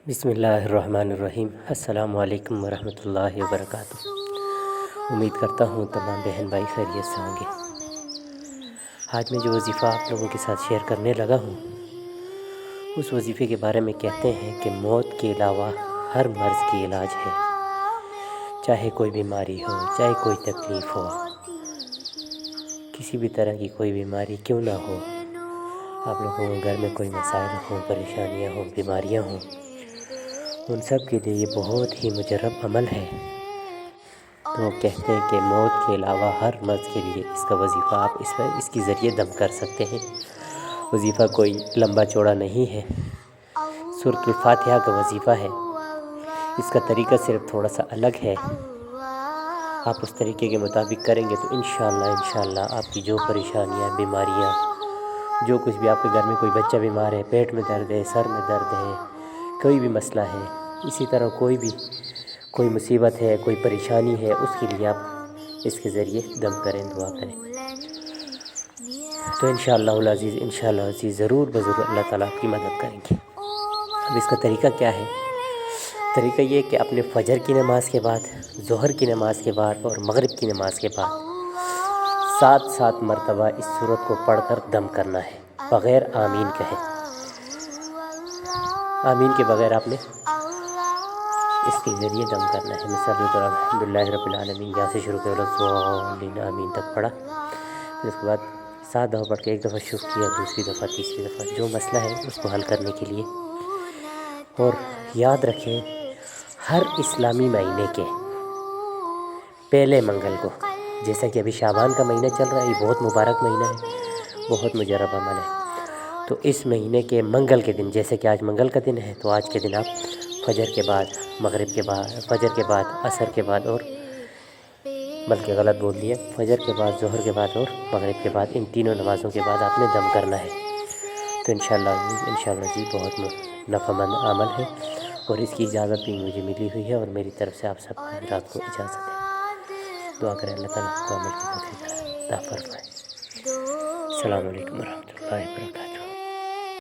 بسم اللہ الرحمن الرحیم۔ السلام علیکم ورحمۃ اللہ وبرکاتہ۔ امید کرتا ہوں تمام بہن بھائی خیریت سے ہوں گے۔ آج میں جو وظیفہ آپ لوگوں کے ساتھ شیئر کرنے لگا ہوں، اس وظیفے کے بارے میں کہتے ہیں کہ موت کے علاوہ ہر مرض کی علاج ہے، چاہے کوئی بیماری ہو، چاہے کوئی تکلیف ہو، کسی بھی طرح کی کوئی بیماری کیوں نہ ہو، آپ لوگوں کے گھر میں کوئی مسائل ہوں، پریشانیاں ہوں، بیماریاں ہوں، ان سب کے لیے یہ بہت ہی مجرب عمل ہے۔ تو وہ کہتے ہیں کہ موت کے علاوہ ہر مرض کے لیے اس کا وظیفہ آپ اس کے ذریعے دم کر سکتے ہیں۔ وظیفہ کوئی لمبا چوڑا نہیں ہے، سورۃ الفاتحہ کا وظیفہ ہے۔ اس کا طریقہ صرف تھوڑا سا الگ ہے، آپ اس طریقے کے مطابق کریں گے تو انشاءاللہ آپ کی جو پریشانیاں، بیماریاں، جو کچھ بھی آپ کے گھر میں کوئی بچہ بیمار ہے، پیٹ میں درد ہے، سر میں درد ہے، کوئی بھی مسئلہ ہے، اسی طرح کوئی مصیبت ہے، کوئی پریشانی ہے، اس کے لیے آپ اس کے ذریعے دم کریں، دعا کریں تو انشاءاللہ العزیز ضرور اللہ تعالیٰ آپ کی مدد کریں گے۔ اب اس کا طریقہ کیا ہے؟ طریقہ یہ کہ اپنے فجر کی نماز کے بعد، ظہر کی نماز کے بعد اور مغرب کی نماز کے بعد 7 مرتبہ اس سورت کو پڑھ کر دم کرنا ہے، بغیر آمین کہے۔ آمین کے بغیر آپ نے اس کے ذریعے دم کرنا ہے۔ مثال کے طور الحمدللہ رب العالمین یہاں سے شروع کر آمین تک پڑھا، پھر اس کے بعد 7 دفعہ پڑھ کے ایک دفعہ شروع کیا، دوسری دفعہ، تیسری دفعہ، جو مسئلہ ہے اس کو حل کرنے کے لیے۔ اور یاد رکھیں، ہر اسلامی مہینے کے پہلے منگل کو، جیسا کہ ابھی شعبان کا مہینہ چل رہا ہے، یہ بہت مبارک مہینہ ہے، بہت مجرب عمل ہے، تو اس مہینے کے منگل کے دن، جیسے کہ آج منگل کا دن ہے، تو آج کے دن آپ فجر کے بعد، مغرب کے بعد، فجر کے بعد، عصر کے بعد، اور بلکہ غلط بول دیا، فجر کے بعد، ظہر کے بعد اور مغرب کے بعد، ان تینوں نمازوں کے بعد آپ نے دم کرنا ہے۔ تو انشاءاللہ جی بہت نفع مند عمل ہے، اور اس کی اجازت بھی مجھے ملی ہوئی ہے، اور میری طرف سے آپ سب حضرات کو اجازت ہے۔ دعا کریں اللہ تعالیٰ کو عمل کی توفیق عطا فرمائے۔ السلام علیکم ورحمۃ اللہ وبرکاتہ۔